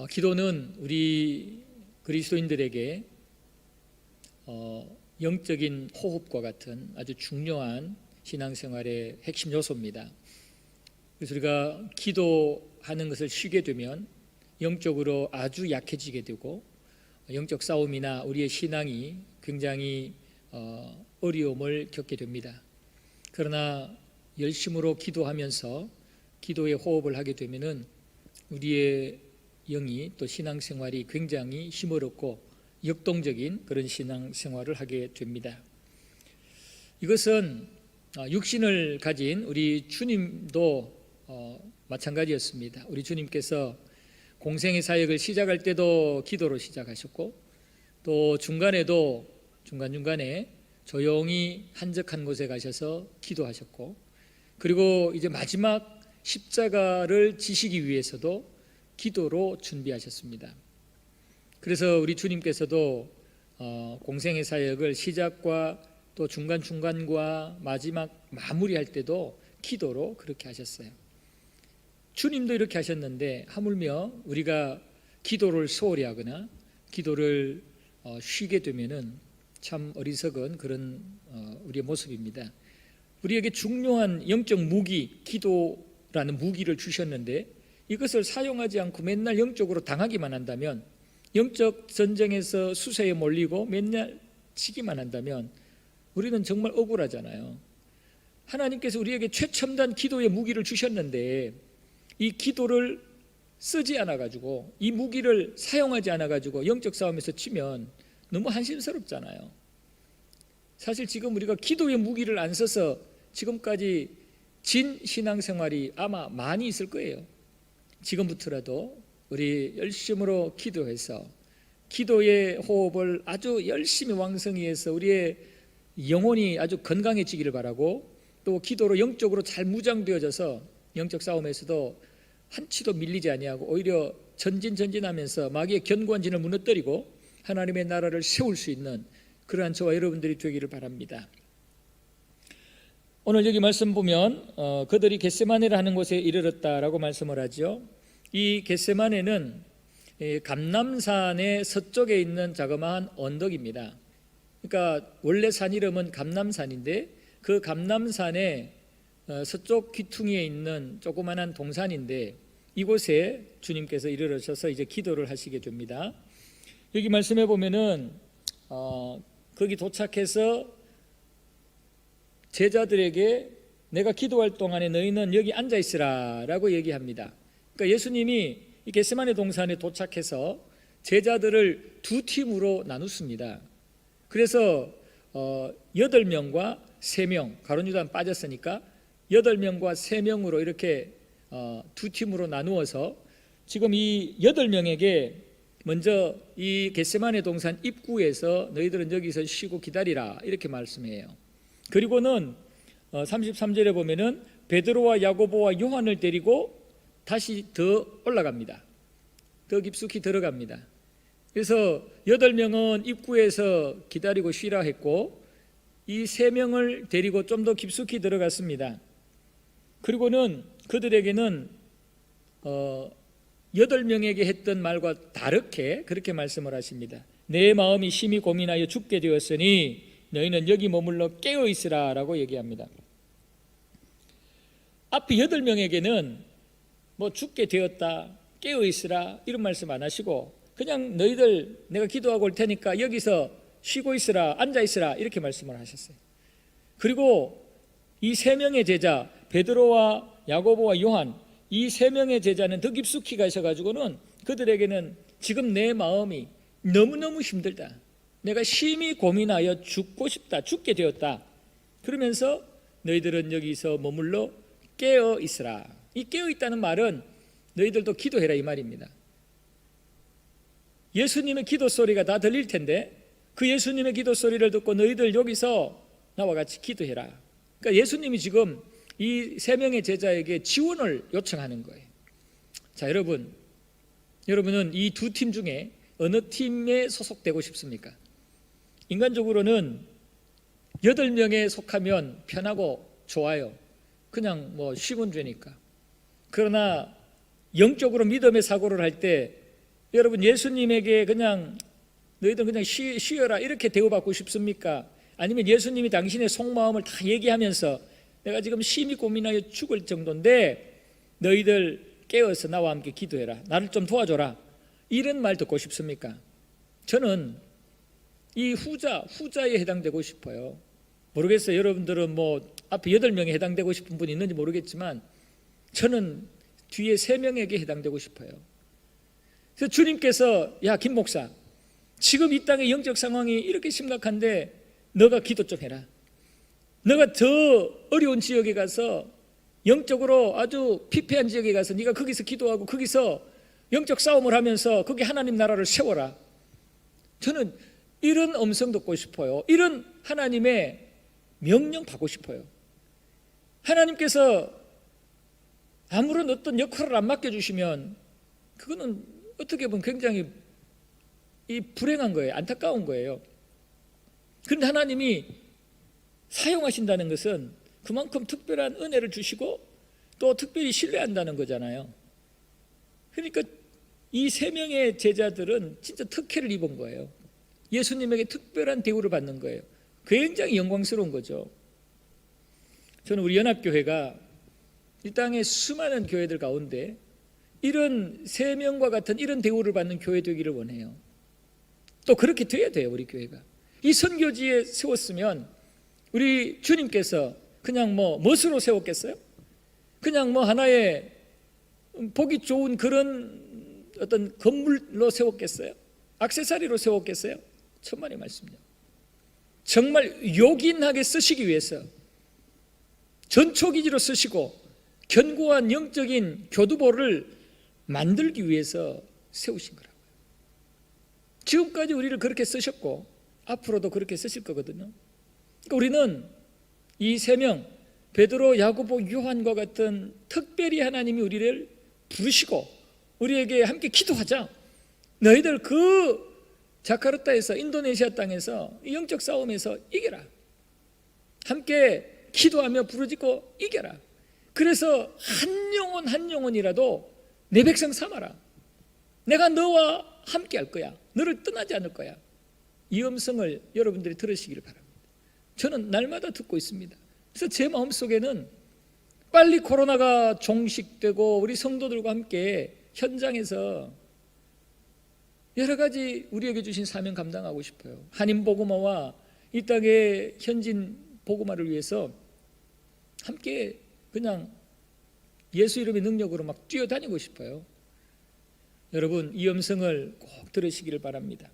기도는 우리 그리스도인들에게 영적인 호흡과 같은 아주 중요한 신앙생활의 핵심 요소입니다. 그래서 우리가 기도하는 것을 쉬게 되면 영적으로 아주 약해지게 되고 영적 싸움이나 우리의 신앙이 굉장히 어려움을 겪게 됩니다. 그러나 열심으로 기도하면서 기도의 호흡을 하게 되면은 우리의 영이 또 신앙생활이 굉장히 힘어렵고 역동적인 그런 신앙생활을 하게 됩니다. 이것은 육신을 가진 우리 주님도 마찬가지였습니다. 우리 주님께서 공생의 사역을 시작할 때도 기도로 시작하셨고 또 중간에도 중간중간에 조용히 한적한 곳에 가셔서 기도하셨고 그리고 이제 마지막 십자가를 지시기 위해서도 기도로 준비하셨습니다. 그래서 우리 주님께서도 공생의 사역을 시작과 또 중간중간과 마지막 마무리할 때도 기도로 그렇게 하셨어요. 주님도 이렇게 하셨는데 하물며 우리가 기도를 소홀히 하거나 기도를 쉬게 되면은 참 어리석은 그런 우리의 모습입니다. 우리에게 중요한 영적 무기, 기도라는 무기를 주셨는데 이것을 사용하지 않고 맨날 영적으로 당하기만 한다면, 영적 전쟁에서 수세에 몰리고 맨날 치기만 한다면 우리는 정말 억울하잖아요. 하나님께서 우리에게 최첨단 기도의 무기를 주셨는데 이 기도를 쓰지 않아가지고 이 무기를 사용하지 않아가지고 영적 싸움에서 치면 너무 한심스럽잖아요. 사실 지금 우리가 기도의 무기를 안 써서 지금까지 진 신앙생활이 아마 많이 있을 거예요. 지금부터라도 우리 열심으로 기도해서 기도의 호흡을 아주 열심히 왕성히 해서 우리의 영혼이 아주 건강해지기를 바라고, 또 기도로 영적으로 잘 무장되어져서 영적 싸움에서도 한치도 밀리지 아니하고 오히려 전진하면서 마귀의 견고한 진을 무너뜨리고 하나님의 나라를 세울 수 있는 그러한 저와 여러분들이 되기를 바랍니다. 오늘 여기 말씀 보면 그들이 겟세마네를 하는 곳에 이르렀다라고 말씀을 하죠. 이 겟세마네는 감람산의 서쪽에 있는 자그마한 언덕입니다. 그러니까 원래 산 이름은 감람산인데 그 감람산의 서쪽 귀퉁이에 있는 조그마한 동산인데 이곳에 주님께서 이르러셔서 이제 기도를 하시게 됩니다. 여기 말씀해 보면은 거기 도착해서 제자들에게 내가 기도할 동안에 너희는 여기 앉아 있으라라고 얘기합니다. 그러니까 예수님이 이 겟세마네 동산에 도착해서 제자들을 두 팀으로 나눴습니다. 그래서 8명과 3명, 가룟유다는 빠졌으니까 8명과 3명으로 이렇게 두 팀으로 나누어서 지금 이 8명에게 먼저 이 겟세마네 동산 입구에서 너희들은 여기서 쉬고 기다리라 이렇게 말씀해요. 그리고는 33절에 보면은 베드로와 야고보와 요한을 데리고 다시 더 올라갑니다. 더 깊숙이 들어갑니다. 그래서 8명은 입구에서 기다리고 쉬라 했고 이 3명을 데리고 좀 더 깊숙이 들어갔습니다. 그리고는 그들에게는 8명에게 했던 말과 다르게 그렇게 말씀을 하십니다. 내 마음이 심히 고민하여 죽게 되었으니 너희는 여기 머물러 깨어 있으라 라고 얘기합니다. 앞에 8명에게는 뭐 죽게 되었다, 깨어 있으라 이런 말씀 안 하시고 그냥 너희들 내가 기도하고 올 테니까 여기서 쉬고 있으라, 앉아 있으라 이렇게 말씀을 하셨어요. 그리고 이 3명의 제자 베드로와 야고보와 요한, 이 3명의 제자는 더 깊숙이 가셔가지고는 그들에게는 지금 내 마음이 너무너무 힘들다, 내가 심히 고민하여 죽고 싶다, 죽게 되었다 그러면서 너희들은 여기서 머물러 깨어 있으라. 이 깨어 있다는 말은 너희들도 기도해라 이 말입니다. 예수님의 기도 소리가 다 들릴 텐데 그 예수님의 기도 소리를 듣고 너희들 여기서 나와 같이 기도해라. 그러니까 예수님이 지금 이 3명의 제자에게 지원을 요청하는 거예요. 자, 여러분은 이 두 팀 중에 어느 팀에 소속되고 싶습니까? 인간적으로는 8명에 속하면 편하고 좋아요. 그냥 뭐 쉬면 되니까. 그러나 영적으로 믿음의 사고를 할 때 여러분, 예수님에게 그냥 너희들 그냥 쉬어라 이렇게 대우받고 싶습니까? 아니면 예수님이 당신의 속마음을 다 얘기하면서 내가 지금 심히 고민하여 죽을 정도인데 너희들 깨어서 나와 함께 기도해라, 나를 좀 도와줘라, 이런 말 듣고 싶습니까? 저는 이 후자에 해당되고 싶어요. 모르겠어요. 여러분들은 뭐 앞에 8명에 해당되고 싶은 분이 있는지 모르겠지만 저는 뒤에 3명에게 해당되고 싶어요. 그래서 주님께서 야, 김 목사, 지금 이 땅의 영적 상황이 이렇게 심각한데 너가 기도 좀 해라. 너가 더 어려운 지역에 가서, 영적으로 아주 피폐한 지역에 가서 네가 거기서 기도하고 거기서 영적 싸움을 하면서 거기 하나님 나라를 세워라. 저는 이런 음성 듣고 싶어요. 이런 하나님의 명령 받고 싶어요. 하나님께서 아무런 어떤 역할을 안 맡겨주시면 그거는 어떻게 보면 굉장히 불행한 거예요. 안타까운 거예요. 그런데 하나님이 사용하신다는 것은 그만큼 특별한 은혜를 주시고 또 특별히 신뢰한다는 거잖아요. 그러니까 이 3명의 제자들은 진짜 특혜를 입은 거예요. 예수님에게 특별한 대우를 받는 거예요. 굉장히 영광스러운 거죠. 저는 우리 연합교회가 이 땅의 수많은 교회들 가운데 이런 3명과 같은 이런 대우를 받는 교회 되기를 원해요. 또 그렇게 돼야 돼요. 우리 교회가 이 선교지에 세웠으면 우리 주님께서 그냥 멋으로 세웠겠어요? 그냥 하나의 보기 좋은 그런 어떤 건물로 세웠겠어요? 액세서리로 세웠겠어요? 천만의 말씀이요. 정말 요긴하게 쓰시기 위해서, 전초기지로 쓰시고 견고한 영적인 교두보를 만들기 위해서 세우신 거라고요. 지금까지 우리를 그렇게 쓰셨고 앞으로도 그렇게 쓰실 거거든요. 그러니까 우리는 이 3명, 베드로, 야고보, 요한과 같은 특별히 하나님이 우리를 부르시고 우리에게 함께 기도하자. 너희들 그 자카르타에서, 인도네시아 땅에서 이 영적 싸움에서 이겨라. 함께 기도하며 부르짖고 이겨라. 그래서 한 영혼이라도 내 백성 삼아라. 내가 너와 함께 할 거야. 너를 떠나지 않을 거야. 이 음성을 여러분들이 들으시기를 바랍니다. 저는 날마다 듣고 있습니다. 그래서 제 마음속에는 빨리 코로나가 종식되고 우리 성도들과 함께 현장에서 여러 가지 우리에게 주신 사명 감당하고 싶어요. 한인 복음화와 이 땅의 현진 복음화를 위해서 함께 그냥 예수 이름의 능력으로 막 뛰어다니고 싶어요. 여러분, 이 음성을 꼭 들으시기를 바랍니다.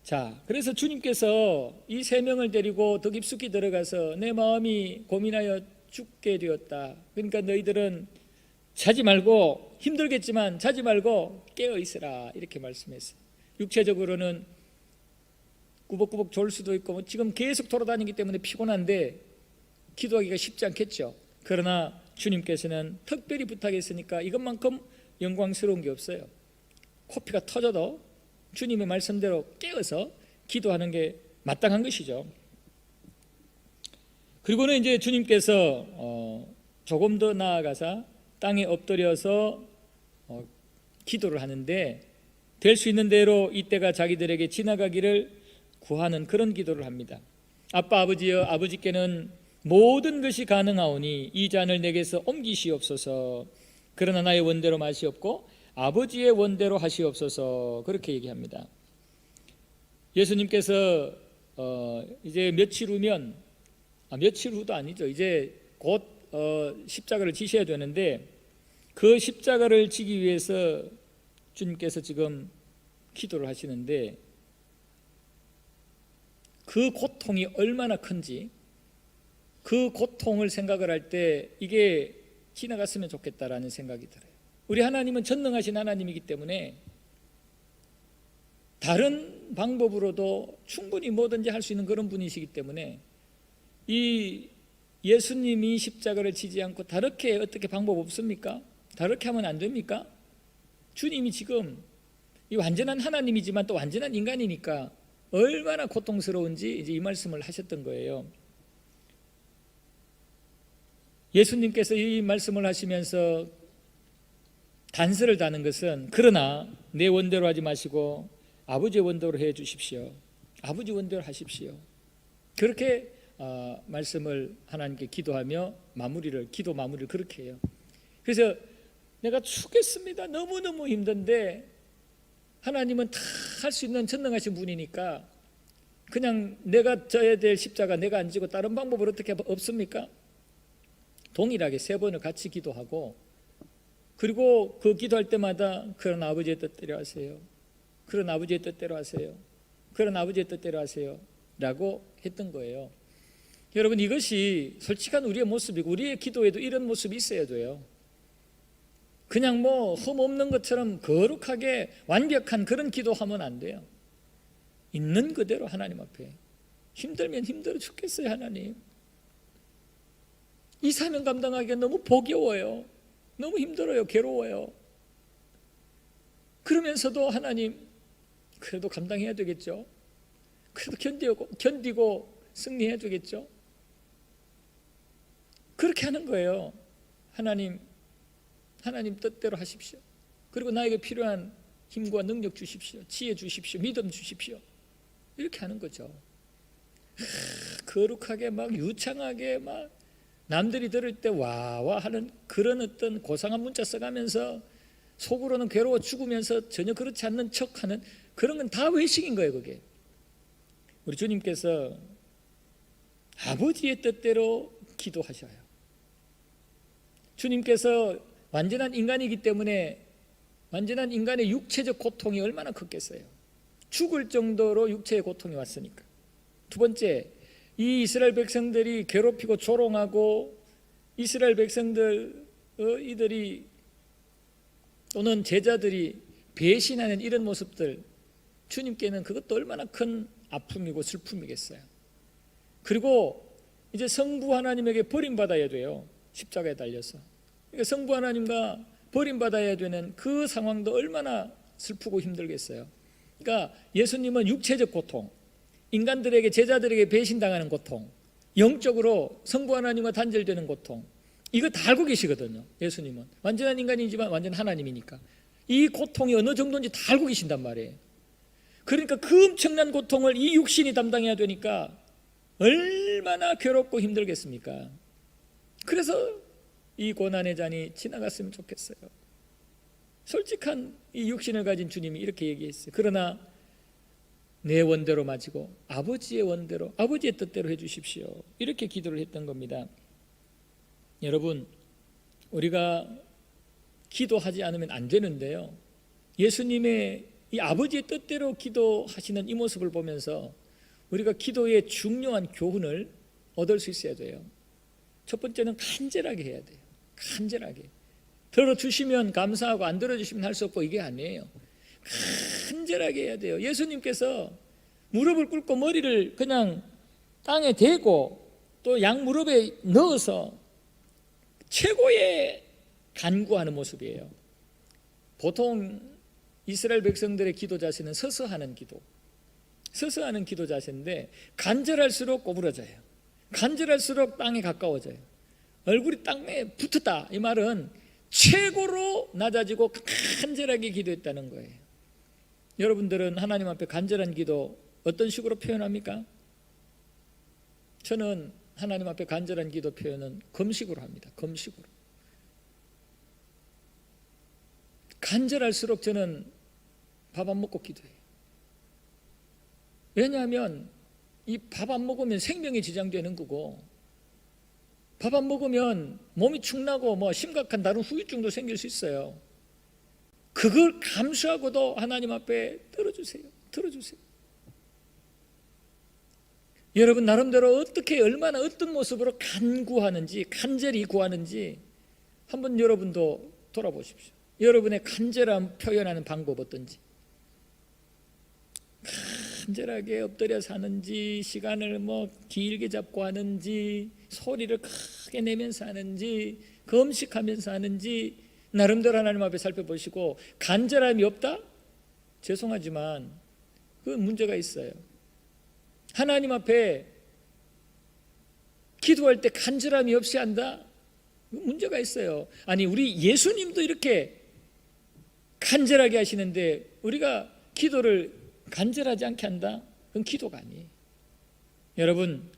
자, 그래서 주님께서 이 3명을 데리고 더 깊숙이 들어가서 내 마음이 고민하여 죽게 되었다. 그러니까 너희들은 자지 말고, 힘들겠지만 자지 말고 깨어 있으라, 이렇게 말씀했어요. 육체적으로는 꾸벅꾸벅 졸 수도 있고 지금 계속 돌아다니기 때문에 피곤한데 기도하기가 쉽지 않겠죠. 그러나 주님께서는 특별히 부탁했으니까 이것만큼 영광스러운 게 없어요. 코피가 터져도 주님의 말씀대로 깨어서 기도하는 게 마땅한 것이죠. 그리고는 이제 주님께서 조금 더 나아가서 땅에 엎드려서 기도를 하는데, 될 수 있는 대로 이때가 자기들에게 지나가기를 구하는 그런 기도를 합니다. 아빠 아버지여, 아버지께는 모든 것이 가능하오니 이 잔을 내게서 옮기시옵소서. 그러나 나의 원대로 마시옵고 아버지의 원대로 하시옵소서. 그렇게 얘기합니다. 예수님께서 이제 며칠 후면, 며칠 후도 아니죠, 이제 곧 십자가를 지셔야 되는데, 그 십자가를 지기 위해서 주님께서 지금 기도를 하시는데, 그 고통이 얼마나 큰지, 그 고통을 생각을 할 때 이게 지나갔으면 좋겠다라는 생각이 들어요. 우리 하나님은 전능하신 하나님이기 때문에 다른 방법으로도 충분히 뭐든지 할 수 있는 그런 분이시기 때문에 이 예수님이 십자가를 지지 않고 다르게 어떻게 방법 없습니까? 다르게 하면 안 됩니까? 주님이 지금 이 완전한 하나님이지만 또 완전한 인간이니까 얼마나 고통스러운지 이제 이 말씀을 하셨던 거예요. 예수님께서 이 말씀을 하시면서 단서를 다는 것은 그러나 내 원대로 하지 마시고 아버지의 원대로 해 주십시오. 아버지 원대로 하십시오. 그렇게 말씀을 하나님께 기도하며 기도 마무리를 그렇게 해요. 그래서 내가 죽겠습니다. 너무너무 힘든데 하나님은 다 할 수 있는 전능하신 분이니까 그냥 내가 져야 될 십자가 내가 안 지고 다른 방법을 어떻게 없습니까? 동일하게 3번을 같이 기도하고, 그리고 그 기도할 때마다 그런 아버지의 뜻대로 하세요. 그런 아버지의 뜻대로 하세요. 그런 아버지의 뜻대로 하세요 라고 했던 거예요. 여러분, 이것이 솔직한 우리의 모습이고 우리의 기도에도 이런 모습이 있어야 돼요. 그냥 흠 없는 것처럼 거룩하게 완벽한 그런 기도하면 안 돼요. 있는 그대로 하나님 앞에. 힘들면 힘들어 죽겠어요. 하나님, 이 사명 감당하기가 너무 버거워요. 너무 힘들어요. 괴로워요. 그러면서도 하나님, 그래도 감당해야 되겠죠. 그래도 견디고 승리해야 되겠죠. 그렇게 하는 거예요. 하나님 뜻대로 하십시오. 그리고 나에게 필요한 힘과 능력 주십시오. 지혜 주십시오. 믿음 주십시오. 이렇게 하는 거죠. 거룩하게 막 유창하게 막 남들이 들을 때 와와 하는 그런 어떤 고상한 문자 써가면서 속으로는 괴로워 죽으면서 전혀 그렇지 않는 척하는 그런 건 다 외식인 거예요. 그게 우리 주님께서 아버지의 뜻대로 기도하셔요. 주님께서 완전한 인간이기 때문에 완전한 인간의 육체적 고통이 얼마나 컸겠어요. 죽을 정도로 육체의 고통이 왔으니까. 두 번째, 이 이스라엘 백성들이 괴롭히고 조롱하고 이스라엘 백성들 이들이 또는 제자들이 배신하는 이런 모습들, 주님께는 그것도 얼마나 큰 아픔이고 슬픔이겠어요. 그리고 이제 성부 하나님에게 버림받아야 돼요. 십자가에 달려서. 그러니까 성부 하나님과 버림받아야 되는 그 상황도 얼마나 슬프고 힘들겠어요. 그러니까 예수님은 육체적 고통, 인간들에게 제자들에게 배신당하는 고통, 영적으로 성부 하나님과 단절되는 고통, 이거 다 알고 계시거든요. 예수님은 완전한 인간이지만 완전 하나님이니까 이 고통이 어느 정도인지 다 알고 계신단 말이에요. 그러니까 그 엄청난 고통을 이 육신이 담당해야 되니까 얼마나 괴롭고 힘들겠습니까? 그래서 이 고난의 잔이 지나갔으면 좋겠어요. 솔직한 이 육신을 가진 주님이 이렇게 얘기했어요. 그러나 내 원대로 마치고 아버지의 원대로, 아버지의 뜻대로 해주십시오. 이렇게 기도를 했던 겁니다. 여러분, 우리가 기도하지 않으면 안 되는데요, 예수님의 이 아버지의 뜻대로 기도하시는 이 모습을 보면서 우리가 기도의 중요한 교훈을 얻을 수 있어야 돼요. 첫 번째는 간절하게 해야 돼요. 간절하게. 들어주시면 감사하고 안 들어주시면 할 수 없고 이게 아니에요. 간절하게 해야 돼요. 예수님께서 무릎을 꿇고 머리를 그냥 땅에 대고 또 양 무릎에 넣어서 최고의 간구하는 모습이에요. 보통 이스라엘 백성들의 기도 자세는 서서 하는 기도 자세인데 간절할수록 꼬부러져요. 간절할수록 땅에 가까워져요. 얼굴이 땅에 붙었다, 이 말은 최고로 낮아지고 간절하게 기도했다는 거예요. 여러분들은 하나님 앞에 간절한 기도 어떤 식으로 표현합니까? 저는 하나님 앞에 간절한 기도 표현은 금식으로 합니다. 금식으로. 간절할수록 저는 밥 안 먹고 기도해요. 왜냐하면 이 밥 안 먹으면 생명이 지장되는 거고, 밥 안 먹으면 몸이 축나고 심각한 다른 후유증도 생길 수 있어요. 그걸 감수하고도 하나님 앞에 들어주세요. 여러분, 나름대로 어떻게, 얼마나, 어떤 모습으로 간구하는지, 간절히 구하는지 한번 여러분도 돌아보십시오. 여러분의 간절함 표현하는 방법 어떤지. 간절하게 엎드려서 하는지, 시간을 길게 잡고 하는지, 소리를 크게 내면서 하는지, 금식하면서 하는지, 나름대로 하나님 앞에 살펴보시고, 간절함이 없다? 죄송하지만 그 문제가 있어요. 하나님 앞에 기도할 때 간절함이 없이 한다? 문제가 있어요. 아니, 우리 예수님도 이렇게 간절하게 하시는데 우리가 기도를 간절하지 않게 한다? 그건 기도가 아니에요. 여러분,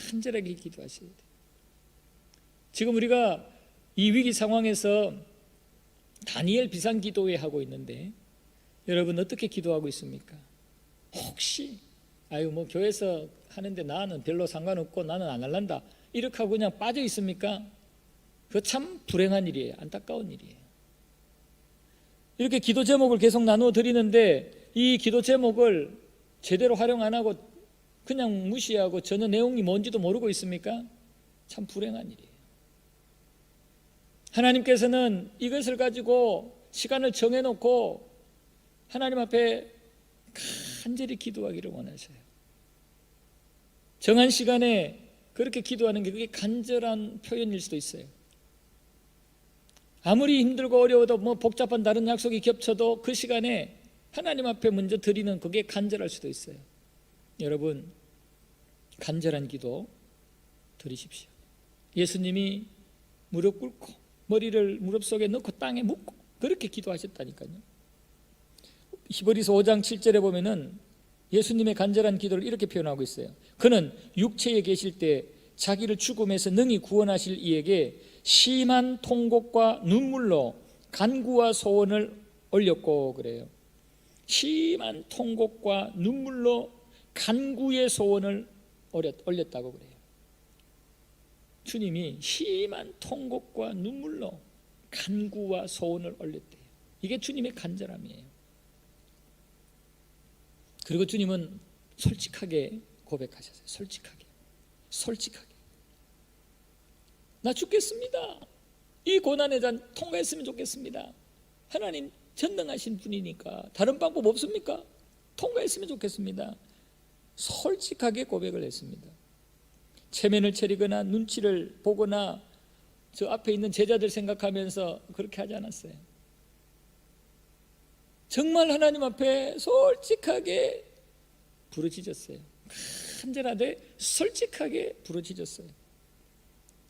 간절하게 기도하셔야 돼요. 지금 우리가 이 위기 상황에서 다니엘 비상기도회 하고 있는데 여러분 어떻게 기도하고 있습니까? 혹시 뭐 교회에서 하는데 나는 별로 상관없고 나는 안 할란다 이렇게 하고 그냥 빠져 있습니까? 그거 참 불행한 일이에요. 안타까운 일이에요. 이렇게 기도 제목을 계속 나누어 드리는데 이 기도 제목을 제대로 활용 안 하고 그냥 무시하고 전혀 내용이 뭔지도 모르고 있습니까? 참 불행한 일이에요. 하나님께서는 이것을 가지고 시간을 정해놓고 하나님 앞에 간절히 기도하기를 원하셔요. 정한 시간에 그렇게 기도하는 게 그게 간절한 표현일 수도 있어요. 아무리 힘들고 어려워도 복잡한 다른 약속이 겹쳐도 그 시간에 하나님 앞에 먼저 드리는 그게 간절할 수도 있어요. 여러분, 간절한 기도 드리십시오. 예수님이 무릎 꿇고 머리를 무릎 속에 넣고 땅에 묻고 그렇게 기도하셨다니까요. 히브리서 5장 7절에 보면은 예수님의 간절한 기도를 이렇게 표현하고 있어요. 그는 육체에 계실 때 자기를 죽음에서 능히 구원하실 이에게 심한 통곡과 눈물로 간구와 소원을 올렸고 그래요. 심한 통곡과 눈물로 간구의 소원을 올렸다고 그래요. 주님이 심한 통곡과 눈물로 간구와 소원을 올렸대요. 이게 주님의 간절함이에요. 그리고 주님은 솔직하게 고백하셨어요. 솔직하게 나 죽겠습니다. 이 고난의 잔 통과했으면 좋겠습니다. 하나님 전능하신 분이니까 다른 방법 없습니까? 통과했으면 좋겠습니다. 솔직하게 고백을 했습니다. 체면을 차리거나 눈치를 보거나 저 앞에 있는 제자들 생각하면서 그렇게 하지 않았어요. 정말 하나님 앞에 솔직하게 부르짖었어요. 간절하되 솔직하게 부르짖었어요.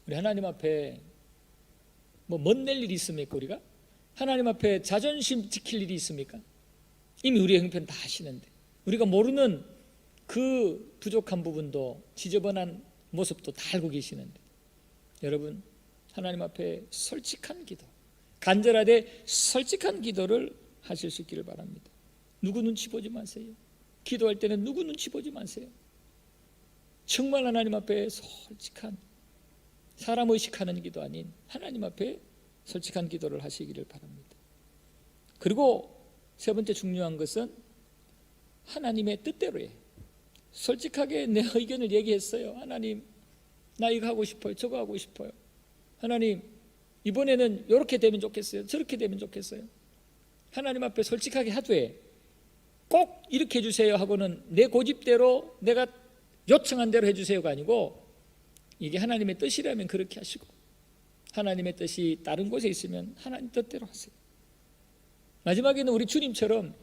우리 하나님 앞에 멋낼 일이 있습니까? 우리가 하나님 앞에 자존심 지킬 일이 있습니까? 이미 우리의 형편 다 아시는데 우리가 모르는 그 부족한 부분도 지저분한 모습도 다 알고 계시는데 여러분, 하나님 앞에 솔직한 기도, 간절하되 솔직한 기도를 하실 수 있기를 바랍니다. 누구 눈치 보지 마세요. 기도할 때는 누구 눈치 보지 마세요. 정말 하나님 앞에 솔직한, 사람 의식하는 기도 아닌 하나님 앞에 솔직한 기도를 하시기를 바랍니다. 그리고 세 번째 중요한 것은 하나님의 뜻대로예요. 솔직하게 내 의견을 얘기했어요. 하나님, 나 이거 하고 싶어요. 저거 하고 싶어요. 하나님, 이번에는 이렇게 되면 좋겠어요. 저렇게 되면 좋겠어요. 하나님 앞에 솔직하게 하되 꼭 이렇게 해주세요 하고는 내 고집대로 내가 요청한 대로 해주세요가 아니고 이게 하나님의 뜻이라면 그렇게 하시고 하나님의 뜻이 다른 곳에 있으면 하나님 뜻대로 하세요. 마지막에는 우리 주님처럼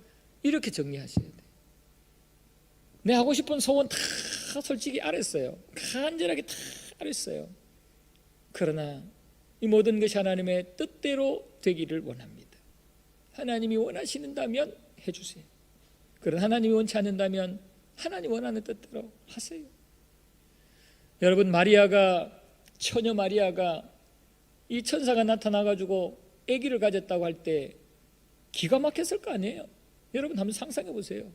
이렇게 정리하셔야 돼요. 내 하고 싶은 소원 다 솔직히 알았어요. 간절하게 다 알았어요. 그러나 이 모든 것이 하나님의 뜻대로 되기를 원합니다. 하나님이 원하시는다면 해주세요. 그러나 하나님이 원치 않는다면 하나님 원하는 뜻대로 하세요. 여러분, 처녀 마리아가 이 천사가 나타나가지고 아기를 가졌다고 할 때 기가 막혔을 거 아니에요. 여러분 한번 상상해 보세요.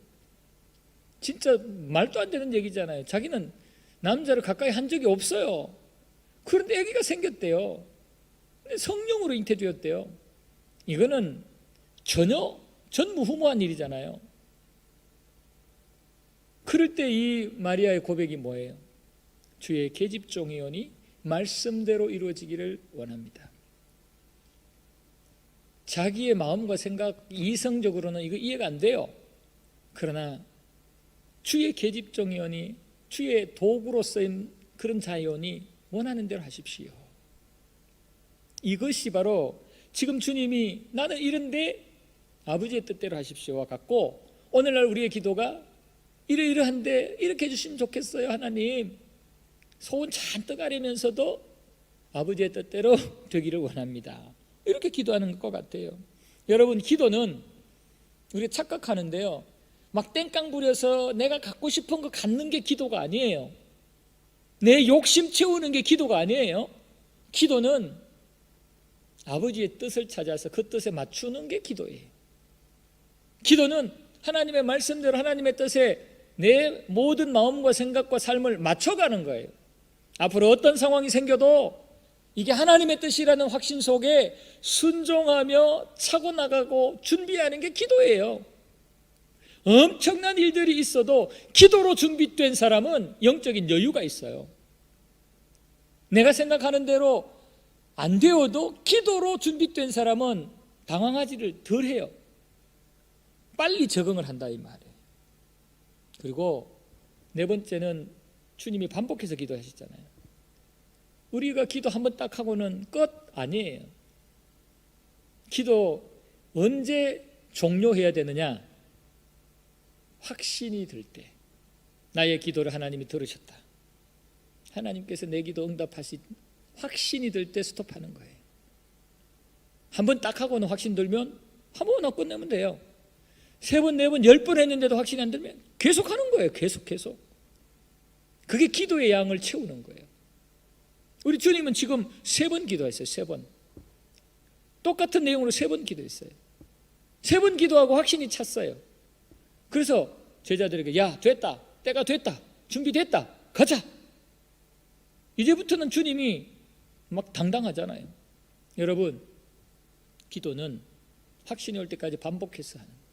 진짜 말도 안 되는 얘기잖아요. 자기는 남자를 가까이 한 적이 없어요. 그런데 아기가 생겼대요. 근데 성령으로 잉태되었대요. 이거는 전혀 전무후무한 일이잖아요. 그럴 때 이 마리아의 고백이 뭐예요? 주의 계집종이오니 말씀대로 이루어지기를 원합니다. 자기의 마음과 생각, 이성적으로는 이거 이해가 안 돼요. 그러나 주의 계집종이오니, 주의 도구로 쓰인 그런 자이오니 원하는 대로 하십시오. 이것이 바로 지금 주님이 나는 이런데 아버지의 뜻대로 하십시오와 같고, 오늘날 우리의 기도가 이러한데 이렇게 해주시면 좋겠어요. 하나님, 소원 잔뜩 아리면서도 아버지의 뜻대로 되기를 원합니다. 이렇게 기도하는 것 같아요. 여러분, 기도는 우리가 착각하는데요, 막 땡깡 부려서 내가 갖고 싶은 거 갖는 게 기도가 아니에요. 내 욕심 채우는 게 기도가 아니에요. 기도는 아버지의 뜻을 찾아서 그 뜻에 맞추는 게 기도예요. 기도는 하나님의 말씀대로 하나님의 뜻에 내 모든 마음과 생각과 삶을 맞춰가는 거예요. 앞으로 어떤 상황이 생겨도 이게 하나님의 뜻이라는 확신 속에 순종하며 차고 나가고 준비하는 게 기도예요. 엄청난 일들이 있어도 기도로 준비된 사람은 영적인 여유가 있어요. 내가 생각하는 대로 안 되어도 기도로 준비된 사람은 당황하지를 덜 해요. 빨리 적응을 한다 이 말이에요. 그리고 네 번째는 주님이 반복해서 기도하셨잖아요. 우리가 기도 한번 딱 하고는 끝 아니에요. 기도 언제 종료해야 되느냐? 확신이 들 때, 나의 기도를 하나님이 들으셨다, 하나님께서 내 기도 응답하시, 확신이 들 때 스톱하는 거예요. 한번 딱 하고는 확신 들면 한 번 하고 끝내면 돼요. 3번, 4번, 10번 했는데도 확신이 안 들면 계속 하는 거예요. 계속. 그게 기도의 양을 채우는 거예요. 우리 주님은 지금 3번 기도했어요. 3번. 똑같은 내용으로 3번 기도했어요. 3번 기도하고 확신이 찼어요. 그래서 제자들에게, 야, 됐다, 때가 됐다, 준비됐다, 가자. 이제부터는 주님이 막 당당하잖아요. 여러분, 기도는 확신이 올 때까지 반복해서 하는 거예요.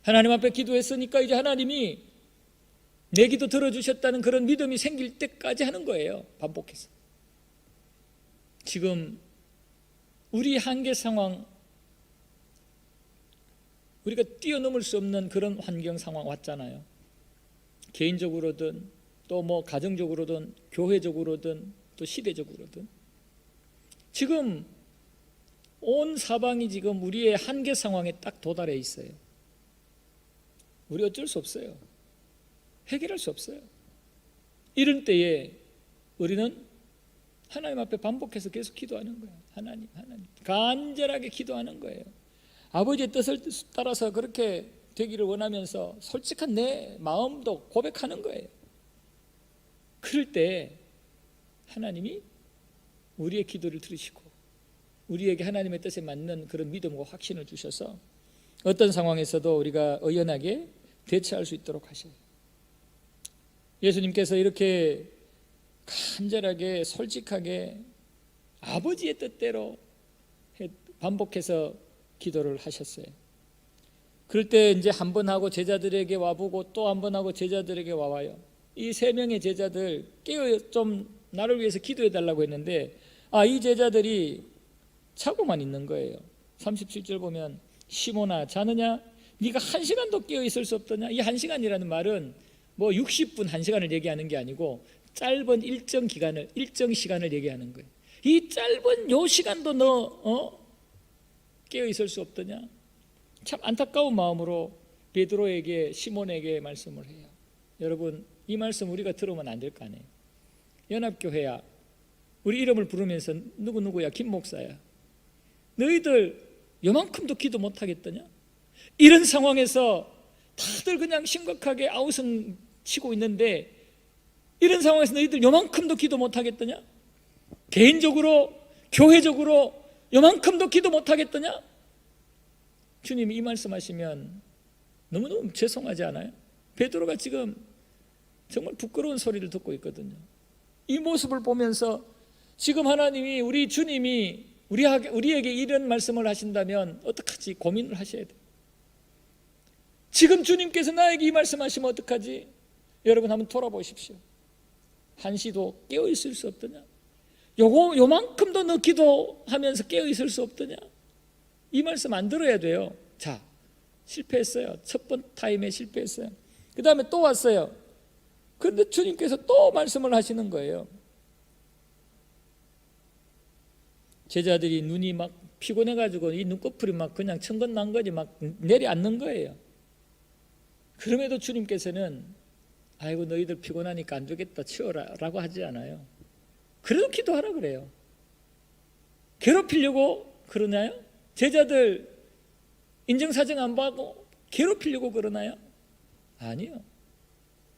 하나님 앞에 기도했으니까 이제 하나님이 내 기도 들어주셨다는 그런 믿음이 생길 때까지 하는 거예요. 반복해서. 지금 우리 한계 상황, 우리가 뛰어넘을 수 없는 그런 환경 상황 왔잖아요. 개인적으로든 또 뭐 가정적으로든 교회적으로든 또 시대적으로든 지금 온 사방이 지금 우리의 한계 상황에 딱 도달해 있어요. 우리 어쩔 수 없어요. 해결할 수 없어요. 이런 때에 우리는 하나님 앞에 반복해서 계속 기도하는 거예요. 하나님 간절하게 기도하는 거예요. 아버지의 뜻을 따라서 그렇게 되기를 원하면서 솔직한 내 마음도 고백하는 거예요. 그럴 때 하나님이 우리의 기도를 들으시고 우리에게 하나님의 뜻에 맞는 그런 믿음과 확신을 주셔서 어떤 상황에서도 우리가 의연하게 대처할 수 있도록 하셔요. 예수님께서 이렇게 간절하게 솔직하게 아버지의 뜻대로 반복해서 기도를 하셨어요. 그럴 때 이제 한 번 하고 제자들에게 와보고 또 한 번 하고 제자들에게 와와요. 이 3명의 제자들 좀 나를 위해서 기도해 달라고 했는데 이 제자들이 자고만 있는 거예요. 37절 보면 시몬아 자느냐? 네가 1시간도 깨어 있을 수 없더냐? 이 1시간이라는 말은 뭐 60분 1시간을 얘기하는 게 아니고 짧은 일정 시간을 얘기하는 거예요. 이 짧은 요 시간도 너 깨어 있을 수 없더냐? 참 안타까운 마음으로 베드로에게 시몬에게 말씀을 해요. 여러분, 이 말씀 우리가 들으면 안 될 거 아니에요. 연합교회야, 우리 이름을 부르면서 누구누구야, 김 목사야, 너희들 요만큼도 기도 못 하겠더냐? 이런 상황에서 다들 그냥 심각하게 아우성 치고 있는데 이런 상황에서 너희들 요만큼도 기도 못 하겠더냐? 개인적으로 교회적으로 요만큼도 기도 못 하겠더냐? 주님이 이 말씀하시면 너무너무 죄송하지 않아요? 베드로가 지금 정말 부끄러운 소리를 듣고 있거든요. 이 모습을 보면서 지금 하나님이, 우리 주님이 우리에게 이런 말씀을 하신다면 어떡하지 고민을 하셔야 돼요. 지금 주님께서 나에게 이 말씀하시면 어떡하지? 여러분 한번 돌아보십시오. 한시도 깨어 있을 수 없더냐? 요만큼도 너 기도하면서 깨어 있을 수 없더냐? 이 말씀 안 들어야 돼요. 자, 실패했어요. 첫 번 타임에 실패했어요. 그 다음에 또 왔어요. 그런데 주님께서 또 말씀을 하시는 거예요. 제자들이 눈이 막 피곤해가지고 이 눈꺼풀이 막 그냥 천근만근이 막 내려앉는 거예요. 그럼에도 주님께서는 아이고 너희들 피곤하니까 안 되겠다 치워라 라고 하지 않아요. 그래도 기도하라 그래요. 괴롭히려고 그러나요? 제자들 인정사정 안 받고 괴롭히려고 그러나요? 아니요.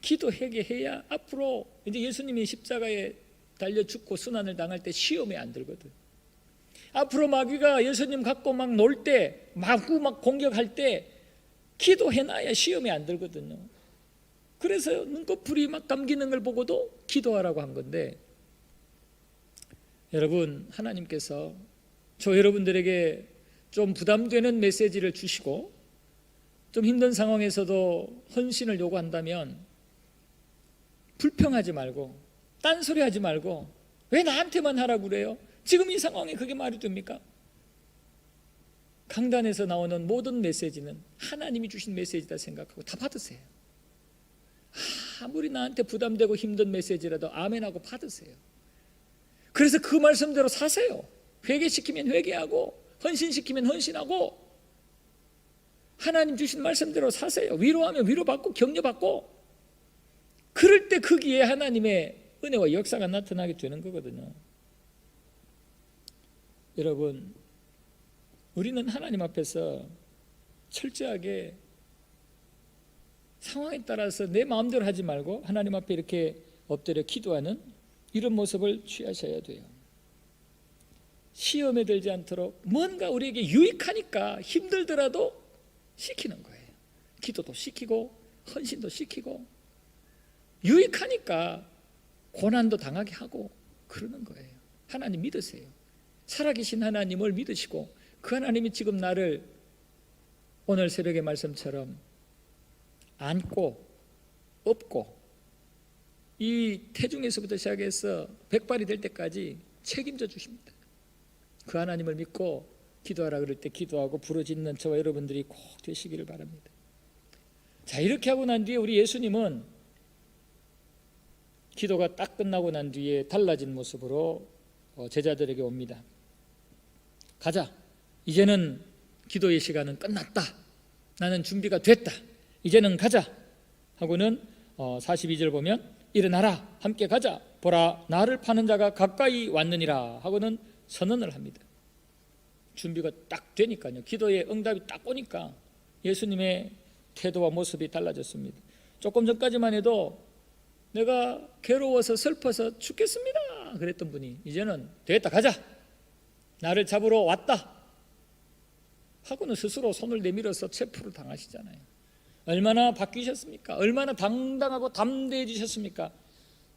기도 회개해야 앞으로 이제 예수님이 십자가에 달려 죽고 순환을 당할 때 시험에 안 들거든. 앞으로 마귀가 예수님 갖고 막 놀 때, 마구 막 공격할 때 기도해놔야 시험에 안 들거든요. 그래서 눈꺼풀이 막 감기는 걸 보고도 기도하라고 한 건데, 여러분, 하나님께서 저 여러분들에게 좀 부담되는 메시지를 주시고 좀 힘든 상황에서도 헌신을 요구한다면 불평하지 말고 딴소리하지 말고 왜 나한테만 하라고 그래요? 지금 이 상황에 그게 말이 됩니까? 강단에서 나오는 모든 메시지는 하나님이 주신 메시지다 생각하고 다 받으세요. 아무리 나한테 부담되고 힘든 메시지라도 아멘하고 받으세요. 그래서 그 말씀대로 사세요. 회개시키면 회개하고 헌신시키면 헌신하고 하나님 주신 말씀대로 사세요. 위로하면 위로받고 격려받고, 그럴 때 거기에 하나님의 은혜와 역사가 나타나게 되는 거거든요. 여러분, 우리는 하나님 앞에서 철저하게 상황에 따라서 내 마음대로 하지 말고 하나님 앞에 이렇게 엎드려 기도하는 이런 모습을 취하셔야 돼요. 시험에 들지 않도록 뭔가 우리에게 유익하니까 힘들더라도 시키는 거예요. 기도도 시키고 헌신도 시키고 유익하니까 고난도 당하게 하고 그러는 거예요. 하나님 믿으세요. 살아계신 하나님을 믿으시고 그 하나님이 지금 나를 오늘 새벽의 말씀처럼 안고 업고 이 태중에서부터 시작해서 백발이 될 때까지 책임져 주십니다. 그 하나님을 믿고 기도하라 그럴 때 기도하고 부르짖는 저와 여러분들이 꼭 되시기를 바랍니다. 자, 이렇게 하고 난 뒤에 우리 예수님은 기도가 딱 끝나고 난 뒤에 달라진 모습으로 제자들에게 옵니다. 가자. 이제는 기도의 시간은 끝났다. 나는 준비가 됐다. 이제는 가자. 하고는 42절 보면 일어나라. 함께 가자. 보라, 나를 파는 자가 가까이 왔느니라. 하고는 선언을 합니다. 준비가 딱 되니까요. 기도의 응답이 딱 오니까 예수님의 태도와 모습이 달라졌습니다. 조금 전까지만 해도 내가 괴로워서 슬퍼서 죽겠습니다 그랬던 분이 이제는 됐다, 가자. 나를 잡으러 왔다 하고는 스스로 손을 내밀어서 체포를 당하시잖아요. 얼마나 바뀌셨습니까? 얼마나 당당하고 담대해지셨습니까?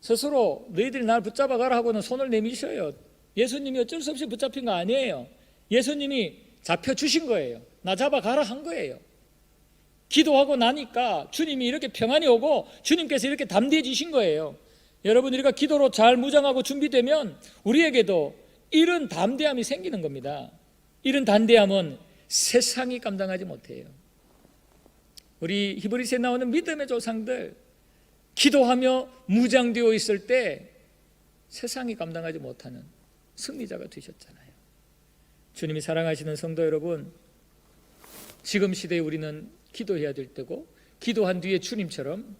스스로 너희들이 나를 붙잡아 가라 하고는 손을 내미셔요. 예수님이 어쩔 수 없이 붙잡힌 거 아니에요. 예수님이 잡혀주신 거예요. 나 잡아 가라 한 거예요. 기도하고 나니까 주님이 이렇게 평안이 오고 주님께서 이렇게 담대해지신 거예요. 여러분, 우리가 기도로 잘 무장하고 준비되면 우리에게도 이런 담대함이 생기는 겁니다. 이런 담대함은 세상이 감당하지 못해요. 우리 히브리서에 나오는 믿음의 조상들 기도하며 무장되어 있을 때 세상이 감당하지 못하는 승리자가 되셨잖아요. 주님이 사랑하시는 성도 여러분, 지금 시대에 우리는 기도해야 될 때고 기도한 뒤에 주님처럼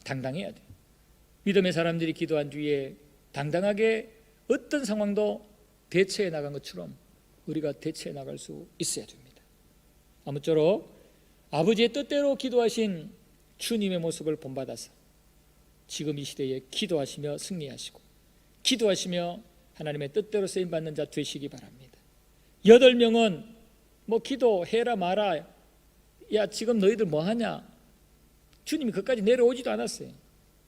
당당해야 돼요. 믿음의 사람들이 기도한 뒤에 당당하게 어떤 상황도 대처해 나간 것처럼 우리가 대처해 나갈 수 있어야 됩니다. 아무쪼록 아버지의 뜻대로 기도하신 주님의 모습을 본받아서 지금 이 시대에 기도하시며 승리하시고 기도하시며 하나님의 뜻대로 쓰임받는 자 되시기 바랍니다. 8명은 뭐 기도해라 마라, 야 지금 너희들 뭐하냐, 주님이 그까지 내려오지도 않았어요.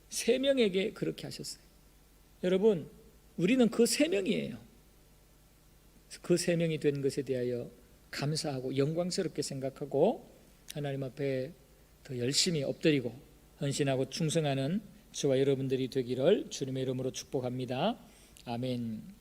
3명에게 그렇게 하셨어요. 여러분, 우리는 그 3명이에요. 그 3명이 된 것에 대하여 감사하고 영광스럽게 생각하고 하나님 앞에 더 열심히 엎드리고 헌신하고 충성하는 저와 여러분들이 되기를 주님의 이름으로 축복합니다. 아멘.